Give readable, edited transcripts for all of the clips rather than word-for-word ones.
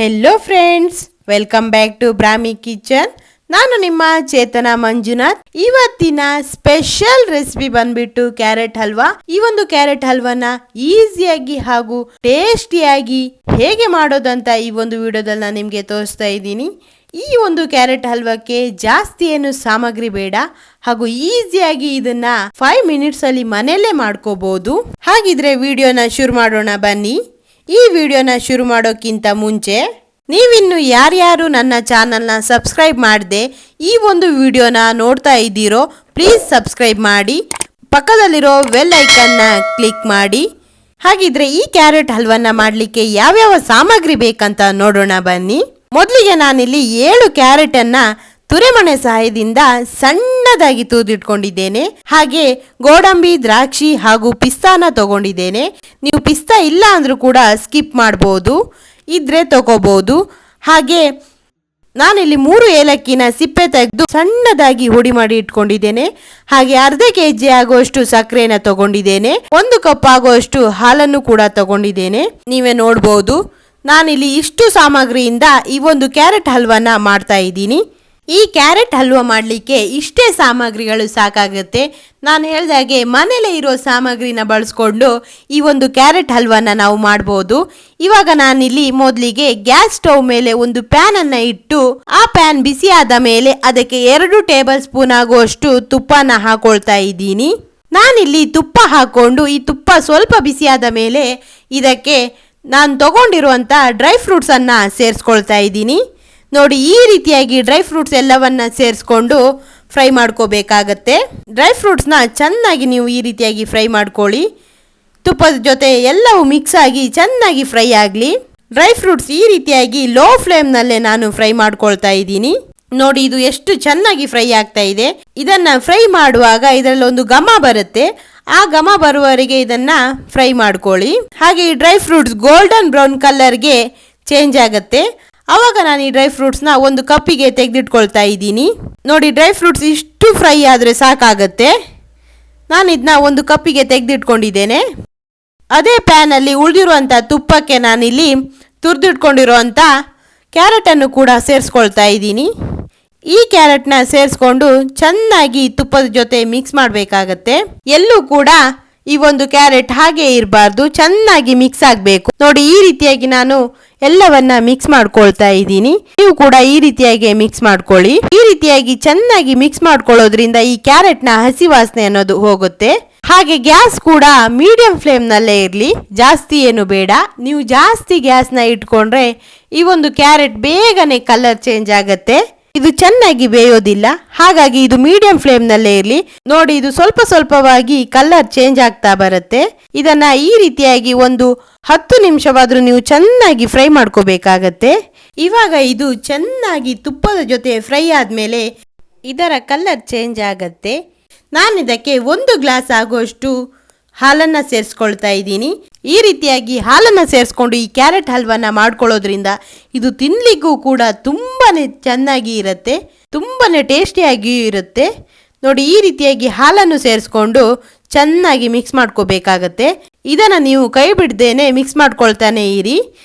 Hello friends, welcome back to Brahmi kitchen. ನಾನು ನಿಮ್ಮ ಚೇತನ ಮಂಜುನಾಥ್. ಇವತ್ತಿನ ಸ್ಪೆಷಲ್ ರೆಸಿಪಿ ಬಂದ್ಬಿಟ್ಟು ಕ್ಯಾರೆಟ್ ಹಲ್ವಾ. ಈ ಒಂದು ಕ್ಯಾರೆಟ್ ಹಲ್ವಾನ ಈಸಿಯಾಗಿ ಹಾಗೂ ಟೇಸ್ಟಿಯಾಗಿ ಹೇಗೆ ಮಾಡೋದಂತ ಈ ಒಂದು ವಿಡಿಯೋದಲ್ಲಿ ನಾನು ನಿಮಗೆ ತೋರಿಸ್ತಾ ಇದ್ದೀನಿ. ಈ ಒಂದು ಕ್ಯಾರೆಟ್ ಹಲ್ವಕ್ಕೆ ಜಾಸ್ತಿ ಏನು ಸಾಮಗ್ರಿ ಬೇಡ ಹಾಗೂ ಈಸಿಯಾಗಿ ಇದನ್ನ 5 ಮಿನಿಟ್ಸ್ ಅಲ್ಲಿ ಮನೆಯಲ್ಲೇ ಮಾಡ್ಕೋಬಹುದು. ಹಾಗಿದ್ರೆ ವಿಡಿಯೋನ ಶುರು ಮಾಡೋಣ ಬನ್ನಿ. ಈ ವಿಡಿಯೋನ ಶುರು ಮಾಡೋಕ್ಕಿಂತ ಮುಂಚೆ ನೀವಿನ್ನು ಯಾರ್ಯಾರು ನನ್ನ ಚಾನಲ್ನ ಸಬ್ಸ್ಕ್ರೈಬ್ ಮಾಡದೆ ಈ ಒಂದು ವಿಡಿಯೋನ ನೋಡ್ತಾ ಇದ್ದೀರೋ ಪ್ಲೀಸ್ ಸಬ್ಸ್ಕ್ರೈಬ್ ಮಾಡಿ, ಪಕ್ಕದಲ್ಲಿರೋ ಬೆಲ್ ಐಕನ್ನ ಕ್ಲಿಕ್ ಮಾಡಿ. ಹಾಗಿದ್ರೆ ಈ ಕ್ಯಾರೆಟ್ ಹಲ್ವನ್ನ ಮಾಡಲಿಕ್ಕೆ ಯಾವ್ಯಾವ ಸಾಮಗ್ರಿ ಬೇಕಂತ ನೋಡೋಣ ಬನ್ನಿ. ಮೊದಲಿಗೆ ನಾನಿಲ್ಲಿ 7 ಕ್ಯಾರೆಟ್ ಅನ್ನ ತುರೆಮಣೆ ಸಹಾಯದಿಂದ ಸಣ್ಣದಾಗಿ ತುರಿದಿಟ್ಕೊಂಡಿದ್ದೇನೆ. ಹಾಗೆ ಗೋಡಂಬಿ, ದ್ರಾಕ್ಷಿ ಹಾಗೂ ಪಿಸ್ತಾನ ತಗೊಂಡಿದ್ದೇನೆ. ನೀವು ಪಿಸ್ತಾ ಇಲ್ಲ ಅಂದ್ರೂ ಕೂಡ ಸ್ಕಿಪ್ ಮಾಡ್ಬೋದು, ಇದ್ರೆ ತಗೋಬಹುದು. ಹಾಗೆ ನಾನಿಲ್ಲಿ 3 ಏಲಕ್ಕಿನ ಸಿಪ್ಪೆ ತೆಗೆದು ಸಣ್ಣದಾಗಿ ಹುಡಿ ಮಾಡಿ ಇಟ್ಕೊಂಡಿದ್ದೇನೆ. ಹಾಗೆ ಅರ್ಧ ಕೆಜಿ ಆಗುವಷ್ಟು ಸಕ್ಕರೆನ ತಗೊಂಡಿದ್ದೇನೆ. 1 ಕಪ್ ಆಗುವಷ್ಟು ಹಾಲನ್ನು ಕೂಡ ತಗೊಂಡಿದ್ದೇನೆ. ನೀವೇ ನೋಡ್ಬೋದು, ನಾನಿಲ್ಲಿ ಇಷ್ಟು ಸಾಮಗ್ರಿಯಿಂದ ಈ ಒಂದು ಕ್ಯಾರೆಟ್ ಹಲ್ವನ ಮಾಡ್ತಾ ಇದ್ದೀನಿ. ಈ ಕ್ಯಾರೆಟ್ ಹಲ್ವಾ ಮಾಡಲಿಕ್ಕೆ ಇಷ್ಟೇ ಸಾಮಗ್ರಿಗಳು ಸಾಕಾಗುತ್ತೆ. ನಾನು ಹೇಳಿದಾಗೆ ಮನೇಲೆ ಇರೋ ಸಾಮಗ್ರಿನ ಬಳಸ್ಕೊಂಡು ಈ ಒಂದು ಕ್ಯಾರೆಟ್ ಹಲ್ವಾನ ನಾವು ಮಾಡ್ಬೋದು. ಇವಾಗ ನಾನಿಲ್ಲಿ ಮೊದಲಿಗೆ ಗ್ಯಾಸ್ ಸ್ಟವ್ ಮೇಲೆ ಒಂದು ಪ್ಯಾನ್ ಅನ್ನ ಇಟ್ಟು ಆ ಪ್ಯಾನ್ ಬಿಸಿ ಆದ ಮೇಲೆ ಅದಕ್ಕೆ 2 ಟೇಬಲ್ ಸ್ಪೂನ್ ಆಗುವಷ್ಟು ತುಪ್ಪನ ಹಾಕೊಳ್ತಾ ಇದ್ದೀನಿ. ನಾನಿಲ್ಲಿ ತುಪ್ಪ ಹಾಕೊಂಡು ಈ ತುಪ್ಪ ಸ್ವಲ್ಪ ಬಿಸಿ ಆದ ಮೇಲೆ ಇದಕ್ಕೆ ನಾನು ತಗೊಂಡಿರುವಂತ ಡ್ರೈ ಫ್ರೂಟ್ಸ್ ಅನ್ನ ಸೇರಿಸ್ಕೊಳ್ತಾ ಇದ್ದೀನಿ. ನೋಡಿ, ಈ ರೀತಿಯಾಗಿ ಡ್ರೈ ಫ್ರೂಟ್ಸ್ ಎಲ್ಲವನ್ನ ಸೇರಿಸ್ಕೊಂಡು ಫ್ರೈ ಮಾಡ್ಕೋಬೇಕಾಗತ್ತೆ. ಡ್ರೈ ಫ್ರೂಟ್ಸ್ನ ಚೆನ್ನಾಗಿ ನೀವು ಈ ರೀತಿಯಾಗಿ ಫ್ರೈ ಮಾಡ್ಕೊಳ್ಳಿ. ತುಪ್ಪದ ಜೊತೆ ಎಲ್ಲವೂ ಮಿಕ್ಸ್ ಆಗಿ ಚೆನ್ನಾಗಿ ಫ್ರೈ ಆಗಲಿ. ಡ್ರೈ ಫ್ರೂಟ್ಸ್ ಈ ರೀತಿಯಾಗಿ ಲೋ ಫ್ಲೇಮ್ನಲ್ಲೇ ನಾನು ಫ್ರೈ ಮಾಡ್ಕೊಳ್ತಾ ಇದ್ದೀನಿ. ನೋಡಿ, ಇದು ಎಷ್ಟು ಚೆನ್ನಾಗಿ ಫ್ರೈ ಆಗ್ತಾ ಇದೆ. ಇದನ್ನ ಫ್ರೈ ಮಾಡುವಾಗ ಇದರಲ್ಲಿ ಒಂದು ಘಮ ಬರುತ್ತೆ. ಆ ಘಮ ಬರುವವರೆಗೆ ಇದನ್ನ ಫ್ರೈ ಮಾಡ್ಕೊಳ್ಳಿ. ಹಾಗೆ ಈ ಡ್ರೈ ಫ್ರೂಟ್ಸ್ ಗೋಲ್ಡನ್ ಬ್ರೌನ್ ಕಲರ್ಗೆ ಚೇಂಜ್ ಆಗುತ್ತೆ. ಅವಾಗ ನಾನು ಈ ಡ್ರೈ ಫ್ರೂಟ್ಸ್ನ ಒಂದು ಕಪ್ಪಿಗೆ ತೆಗೆದಿಟ್ಕೊಳ್ತಾ ಇದ್ದೀನಿ. ನೋಡಿ, ಡ್ರೈ ಫ್ರೂಟ್ಸ್ ಇಷ್ಟು ಫ್ರೈ ಆದರೆ ಸಾಕಾಗತ್ತೆ. ನಾನು ಇದನ್ನ ಒಂದು ಕಪ್ಪಿಗೆ ತೆಗೆದಿಟ್ಕೊಂಡಿದ್ದೇನೆ. ಅದೇ ಪ್ಯಾನಲ್ಲಿ ಉಳಿದಿರುವಂಥ ತುಪ್ಪಕ್ಕೆ ನಾನಿಲ್ಲಿ ತುರಿದಿಟ್ಕೊಂಡಿರುವಂಥ ಕ್ಯಾರೆಟನ್ನು ಕೂಡ ಸೇರಿಸ್ಕೊಳ್ತಾ ಇದ್ದೀನಿ. ಈ ಕ್ಯಾರೆಟ್ನ ಸೇರಿಸ್ಕೊಂಡು ಚೆನ್ನಾಗಿ ತುಪ್ಪದ ಜೊತೆ ಮಿಕ್ಸ್ ಮಾಡಬೇಕಾಗತ್ತೆ. ಎಲ್ಲೂ ಕೂಡ ಈ ಒಂದು ಕ್ಯಾರೆಟ್ ಹಾಗೆ ಇರಬಾರ್ದು, ಚೆನ್ನಾಗಿ ಮಿಕ್ಸ್ ಆಗಬೇಕು. ನೋಡಿ, ಈ ರೀತಿಯಾಗಿ ನಾನು ಎಲ್ಲವನ್ನ ಮಿಕ್ಸ್ ಮಾಡ್ಕೊಳ್ತಾ ಇದ್ದೀನಿ. ನೀವು ಕೂಡ ಈ ರೀತಿಯಾಗಿ ಮಿಕ್ಸ್ ಮಾಡ್ಕೊಳ್ಳಿ. ಈ ರೀತಿಯಾಗಿ ಚೆನ್ನಾಗಿ ಮಿಕ್ಸ್ ಮಾಡ್ಕೊಳ್ಳೋದ್ರಿಂದ ಈ ಕ್ಯಾರೆಟ್ನ ಹಸಿ ವಾಸನೆ ಅನ್ನೋದು ಹೋಗುತ್ತೆ. ಹಾಗೆ ಗ್ಯಾಸ್ ಕೂಡ ಮೀಡಿಯಂ ಫ್ಲೇಮ್ ನಲ್ಲೇ ಇರಲಿ, ಜಾಸ್ತಿ ಏನು ಬೇಡ. ನೀವು ಜಾಸ್ತಿ ಗ್ಯಾಸ್ನ ಇಟ್ಕೊಂಡ್ರೆ ಈ ಒಂದು ಕ್ಯಾರೆಟ್ ಬೇಗನೆ ಕಲರ್ ಚೇಂಜ್ ಆಗತ್ತೆ, ಇದು ಚೆನ್ನಾಗಿ ಬೇಯೋದಿಲ್ಲ. ಹಾಗಾಗಿ ಇದು ಮೀಡಿಯಂ ಫ್ಲೇಮ್ ನಲ್ಲೇ ಇರಲಿ. ನೋಡಿ, ಇದು ಸ್ವಲ್ಪ ಸ್ವಲ್ಪವಾಗಿ ಕಲರ್ ಚೇಂಜ್ ಆಗ್ತಾ ಬರುತ್ತೆ. ಇದನ್ನ ಈ ರೀತಿಯಾಗಿ ಒಂದು 10 ನಿಮಿಷವಾದ್ರೂ ನೀವು ಚೆನ್ನಾಗಿ ಫ್ರೈ ಮಾಡ್ಕೋಬೇಕಾಗತ್ತೆ. ಇವಾಗ ಇದು ಚೆನ್ನಾಗಿ ತುಪ್ಪದ ಜೊತೆ ಫ್ರೈ ಆದ್ಮೇಲೆ ಇದರ ಕಲರ್ ಚೇಂಜ್ ಆಗತ್ತೆ. ನಾನು ಇದಕ್ಕೆ 1 ಗ್ಲಾಸ್ ಆಗುವಷ್ಟು ಹಾಲನ್ನ ಸೇರಿಸ್ಕೊಳ್ತಾ ಇದ್ದೀನಿ. ಈ ರೀತಿಯಾಗಿ ಹಾಲನ್ನ ಸೇರಿಸ್ಕೊಂಡು ಈ ಕ್ಯಾರೆಟ್ ಹಲ್ವಾನ ಮಾಡ್ಕೊಳ್ಳೋದ್ರಿಂದ ಇದು ತಿನ್ಲಿಕ್ಕೂ ಕೂಡ ತುಂಬಾನೇ ಚೆನ್ನಾಗಿ ಇರುತ್ತೆ, ತುಂಬಾನೇ ಟೇಸ್ಟಿಯಾಗಿಯೂ ಇರುತ್ತೆ. ನೋಡಿ, ಈ ರೀತಿಯಾಗಿ ಹಾಲನ್ನು ಸೇರಿಸ್ಕೊಂಡು ಚೆನ್ನಾಗಿ ಮಿಕ್ಸ್ ಮಾಡ್ಕೋಬೇಕಾಗತ್ತೆ. ಇದನ್ನ ನೀವು ಕೈ ಬಿಡ್ದೇನೆ ಮಿಕ್ಸ್ ಮಾಡ್ಕೊಳ್ತಾನೆ ಇರಿ,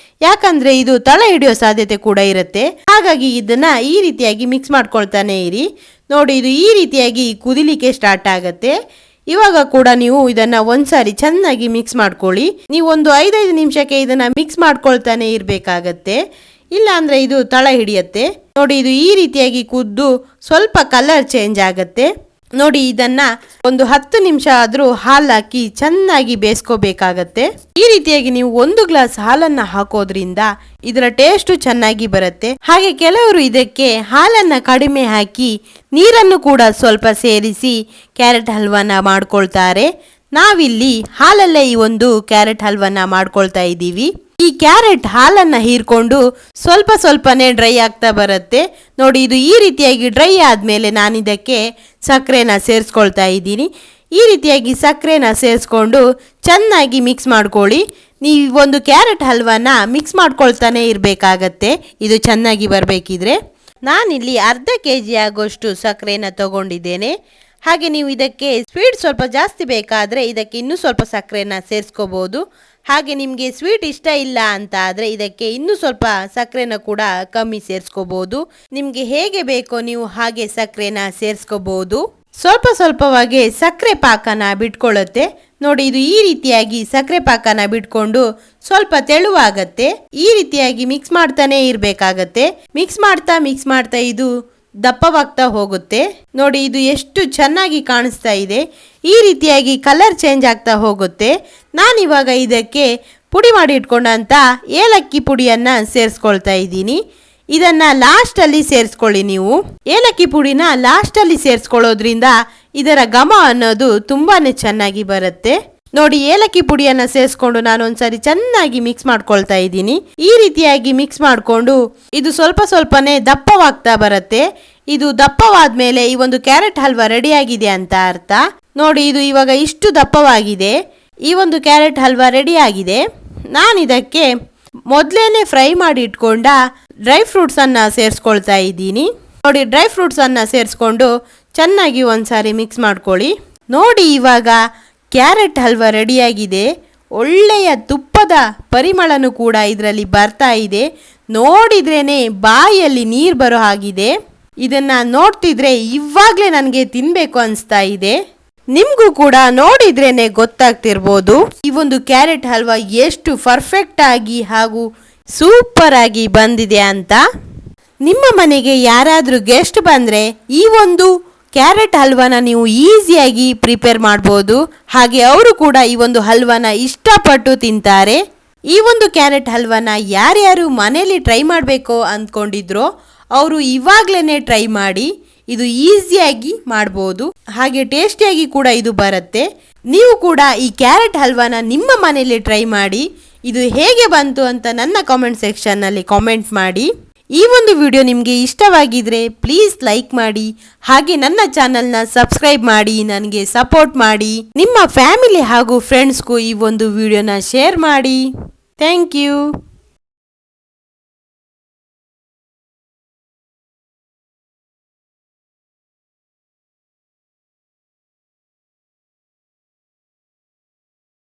ಯಾಕಂದ್ರೆ ಇದು ತಳ ಹಿಡಿಯೋ ಸಾಧ್ಯತೆ ಕೂಡ ಇರುತ್ತೆ. ಹಾಗಾಗಿ ಇದನ್ನ ಈ ರೀತಿಯಾಗಿ ಮಿಕ್ಸ್ ಮಾಡ್ಕೊಳ್ತಾನೆ ಇರಿ. ನೋಡಿ, ಇದು ಈ ರೀತಿಯಾಗಿ ಕುದಿಲಿಕ್ಕೆ ಸ್ಟಾರ್ಟ್ ಆಗತ್ತೆ. ಇವಾಗ ಕೂಡ ನೀವು ಇದನ್ನ ಒಂದ್ಸಾರಿ ಚೆನ್ನಾಗಿ ಮಿಕ್ಸ್ ಮಾಡ್ಕೊಳ್ಳಿ. ನೀವು ಒಂದು 5 ನಿಮಿಷಕ್ಕೆ ಇದನ್ನ ಮಿಕ್ಸ್ ಮಾಡ್ಕೊಳ್ತಾನೆ ಇರಬೇಕಾಗತ್ತೆ, ಇಲ್ಲ ಅಂದ್ರೆ ಇದು ತಳ ಹಿಡಿಯತ್ತೆ. ನೋಡಿ, ಇದು ಈ ರೀತಿಯಾಗಿ ಕುದ್ದು ಸ್ವಲ್ಪ ಕಲರ್ ಚೇಂಜ್ ಆಗತ್ತೆ. ನೋಡಿ, ಇದನ್ನ ಒಂದು 10 ನಿಮಿಷ ಆದ್ರೂ ಹಾಲು ಹಾಕಿ ಚೆನ್ನಾಗಿ ಬೇಯಿಸ್ಕೋಬೇಕಾಗತ್ತೆ. ಈ ರೀತಿಯಾಗಿ ನೀವು 1 ಗ್ಲಾಸ್ ಹಾಲನ್ನ ಹಾಕೋದ್ರಿಂದ ಇದರ ಟೇಸ್ಟ್ ಚೆನ್ನಾಗಿ ಬರುತ್ತೆ. ಹಾಗೆ ಕೆಲವರು ಇದಕ್ಕೆ ಹಾಲನ್ನ ಕಡಿಮೆ ಹಾಕಿ ನೀರನ್ನು ಕೂಡ ಸ್ವಲ್ಪ ಸೇರಿಸಿ ಕ್ಯಾರೆಟ್ ಹಲ್ವಾನ ಮಾಡ್ಕೊಳ್ತಾರೆ. ನಾವಿಲ್ಲಿ ಹಾಲಲ್ಲೇ ಈ ಒಂದು ಕ್ಯಾರೆಟ್ ಹಲ್ವಾನ ಮಾಡ್ಕೊಳ್ತಾ ಇದ್ದೀವಿ. ಈ ಕ್ಯಾರೆಟ್ ಹಾಲನ್ನ ಹೀರ್ಕೊಂಡು ಸ್ವಲ್ಪ ಸ್ವಲ್ಪನೇ ಡ್ರೈ ಆಗ್ತಾ ಬರುತ್ತೆ. ನೋಡಿ, ಇದು ಈ ರೀತಿಯಾಗಿ ಡ್ರೈ ಆದ್ಮೇಲೆ ನಾನು ಇದಕ್ಕೆ ಸಕ್ಕರೆನ ಸೇರಿಸ್ಕೊಳ್ತಾ ಇದ್ದೀನಿ. ಈ ರೀತಿಯಾಗಿ ಸಕ್ಕರೆನ ಸೇರಿಸ್ಕೊಂಡು ಚೆನ್ನಾಗಿ ಮಿಕ್ಸ್ ಮಾಡ್ಕೊಳ್ಳಿ. ನೀವು ಒಂದು ಕ್ಯಾರೆಟ್ ಹಲ್ವಾನ ಮಿಕ್ಸ್ ಮಾಡ್ಕೊಳ್ತಾನೆ ಇರಬೇಕಾಗತ್ತೆ, ಇದು ಚೆನ್ನಾಗಿ ಬರಬೇಕಿದ್ರೆ. ನಾನಿಲ್ಲಿ ಅರ್ಧ ಕೆಜಿ ಆಗೋಷ್ಟು ಸಕ್ಕರೆನ ತಗೊಂಡಿದ್ದೇನೆ. ಹಾಗೆ ನೀವು ಇದಕ್ಕೆ ಸ್ವೀಟ್ ಸ್ವಲ್ಪ ಜಾಸ್ತಿ ಬೇಕಾದರೆ ಇದಕ್ಕೆ ಇನ್ನೂ ಸ್ವಲ್ಪ ಸಕ್ಕರೆನ ಸೇರಿಸ್ಕೋಬಹುದು. ಹಾಗೆ ನಿಮಗೆ ಸ್ವೀಟ್ ಇಷ್ಟ ಇಲ್ಲ ಅಂತ ಆದರೆ ಇದಕ್ಕೆ ಇನ್ನೂ ಸ್ವಲ್ಪ ಸಕ್ಕರೆನ ಕೂಡ ಕಮ್ಮಿ ಸೇರಿಸ್ಕೋಬಹುದು. ನಿಮಗೆ ಹೇಗೆ ಬೇಕೋ ನೀವು ಹಾಗೆ ಸಕ್ಕರೆನ ಸೇರಿಸ್ಕೋಬಹುದು. ಸ್ವಲ್ಪ ಸ್ವಲ್ಪವಾಗಿ ಸಕ್ಕರೆ ಪಾಕನ ಬಿಟ್ಕೊಳ್ಳುತ್ತೆ ನೋಡಿ. ಇದು ಈ ರೀತಿಯಾಗಿ ಸಕ್ಕರೆ ಪಾಕನ ಬಿಟ್ಕೊಂಡು ಸ್ವಲ್ಪ ತೆಳುವಾಗತ್ತೆ. ಈ ರೀತಿಯಾಗಿ ಮಿಕ್ಸ್ ಮಾಡ್ತಾನೆ ಇರಬೇಕಾಗತ್ತೆ. ಮಿಕ್ಸ್ ಮಾಡ್ತಾ ಇದು ದಪ್ಪವಾಗ್ತಾ ಹೋಗುತ್ತೆ ನೋಡಿ. ಇದು ಎಷ್ಟು ಚೆನ್ನಾಗಿ ಕಾಣಿಸ್ತಾ ಇದೆ. ಈ ರೀತಿಯಾಗಿ ಕಲರ್ ಚೇಂಜ್ ಆಗ್ತಾ ಹೋಗುತ್ತೆ. ನಾನಿವಾಗ ಇದಕ್ಕೆ ಪುಡಿ ಮಾಡಿ ಇಟ್ಕೊಂಡಂತ ಏಲಕ್ಕಿ ಪುಡಿಯನ್ನ ಸೇರಿಸ್ಕೊಳ್ತಾ ಇದ್ದೀನಿ. ಇದನ್ನ ಲಾಸ್ಟ್ ಅಲ್ಲಿ ಸೇರಿಸ್ಕೊಳ್ಳಿ. ನೀವು ಏಲಕ್ಕಿ ಪುಡಿನ ಲಾಸ್ಟ್ ಅಲ್ಲಿ ಸೇರಿಸ್ಕೊಳ್ಳೋದ್ರಿಂದ ಇದರ ಘಮ ಅನ್ನೋದು ತುಂಬಾನೇ ಚೆನ್ನಾಗಿ ಬರುತ್ತೆ ನೋಡಿ. ಏಲಕ್ಕಿ ಪುಡಿಯನ್ನ ಸೇರಿಸ್ಕೊಂಡು ನಾನು ಒಂದ್ಸರಿ ಚೆನ್ನಾಗಿ ಮಿಕ್ಸ್ ಮಾಡ್ಕೊಳ್ತಾ ಇದ್ದೀನಿ. ಈ ರೀತಿಯಾಗಿ ಮಿಕ್ಸ್ ಮಾಡಿಕೊಂಡು ಇದು ಸ್ವಲ್ಪ ಸ್ವಲ್ಪನೇ ದಪ್ಪವಾಗ್ತಾ ಬರುತ್ತೆ. ಇದು ದಪ್ಪವಾದ್ಮೇಲೆ ಈ ಒಂದು ಕ್ಯಾರೆಟ್ ಹಲ್ವಾ ರೆಡಿ ಆಗಿದೆ ಅಂತ ಅರ್ಥ ನೋಡಿ. ಇದು ಇವಾಗ ಇಷ್ಟು ದಪ್ಪವಾಗಿದೆ. ಈ ಒಂದು ಕ್ಯಾರೆಟ್ ಹಲ್ವಾ ರೆಡಿ ಆಗಿದೆ. ನಾನು ಇದಕ್ಕೆ ಮೊದಲೇನೆ ಫ್ರೈ ಮಾಡಿ ಇಟ್ಕೊಂಡ ಡ್ರೈ ಫ್ರೂಟ್ಸ್ ಅನ್ನ ಸೇರಿಸ್ಕೊಳ್ತಾ ಇದ್ದೀನಿ ನೋಡಿ. ಡ್ರೈ ಫ್ರೂಟ್ಸ್ ಅನ್ನ ಸೇರಿಸ್ಕೊಂಡು ಚೆನ್ನಾಗಿ ಒಂದ್ಸಾರಿ ಮಿಕ್ಸ್ ಮಾಡ್ಕೊಳ್ಳಿ ನೋಡಿ. ಇವಾಗ ಕ್ಯಾರೆಟ್ ಹಲ್ವಾ ರೆಡಿಯಾಗಿದೆ. ಒಳ್ಳೆಯ ತುಪ್ಪದ ಪರಿಮಳನೂ ಕೂಡ ಇದರಲ್ಲಿ ಬರ್ತಾ ಇದೆ. ನೋಡಿದ್ರೇನೆ ಬಾಯಲ್ಲಿ ನೀರು ಬರೋ ಹಾಗಿದೆ. ಇದನ್ನ ನೋಡ್ತಿದ್ರೆ ಇವಾಗ್ಲೇ ನನಗೆ ತಿನ್ಬೇಕು ಅನಿಸ್ತಾ ಇದೆ. ನಿಮ್ಗೂ ಕೂಡ ನೋಡಿದ್ರೇನೆ ಗೊತ್ತಾಗ್ತಿರ್ಬೋದು ಈ ಒಂದು ಕ್ಯಾರೆಟ್ ಹಲ್ವಾ ಎಷ್ಟು ಪರ್ಫೆಕ್ಟ್ ಆಗಿ ಹಾಗೂ ಸೂಪರ್ ಆಗಿ ಬಂದಿದೆ ಅಂತ. ನಿಮ್ಮ ಮನೆಗೆ ಯಾರಾದರೂ ಗೆಸ್ಟ್ ಬಂದ್ರೆ ಈ ಒಂದು ಕ್ಯಾರೆಟ್ ಹಲ್ವಾನ ನೀವು ಈಸಿಯಾಗಿ ಪ್ರಿಪೇರ್ ಮಾಡ್ಬೋದು. ಹಾಗೆ ಅವರು ಕೂಡ ಈ ಒಂದು ಹಲ್ವಾನ ಇಷ್ಟಪಟ್ಟು ತಿಂತಾರೆ. ಈ ಒಂದು ಕ್ಯಾರೆಟ್ ಹಲ್ವಾನ ಯಾರ್ಯಾರು ಮನೇಲಿ ಟ್ರೈ ಮಾಡಬೇಕು ಅಂದ್ಕೊಂಡಿದ್ರೋ ಅವರು ಇವಾಗ್ಲೇ ಟ್ರೈ ಮಾಡಿ. ಇದು ಈಸಿಯಾಗಿ ಮಾಡ್ಬೋದು ಹಾಗೆ ಟೇಸ್ಟಿಯಾಗಿ ಕೂಡ ಇದು ಬರುತ್ತೆ. ನೀವು ಕೂಡ ಈ ಕ್ಯಾರೆಟ್ ಹಲ್ವಾನ ನಿಮ್ಮ ಮನೆಯಲ್ಲಿ ಟ್ರೈ ಮಾಡಿ. ಇದು ಹೇಗೆ ಬಂತು ಅಂತ ನನ್ನ ಕಾಮೆಂಟ್ ಸೆಕ್ಷನ್ನಲ್ಲಿ ಕಾಮೆಂಟ್ ಮಾಡಿ. ಈ ಒಂದು ವಿಡಿಯೋ ನಿಮಗೆ ಇಷ್ಟವಾಗಿದ್ರೆ ಪ್ಲೀಸ್ ಲೈಕ್ ಮಾಡಿ. ಹಾಗೆ ನನ್ನ ಚಾನಲ್ನ ಸಬ್ಸ್ಕ್ರೈಬ್ ಮಾಡಿ, ನನಗೆ ಸಪೋರ್ಟ್ ಮಾಡಿ. ನಿಮ್ಮ ಫ್ಯಾಮಿಲಿ ಹಾಗೂ ಫ್ರೆಂಡ್ಸ್ಗೂ ಈ ಒಂದು ವಿಡಿಯೋನ ಶೇರ್ ಮಾಡಿ. Thank you.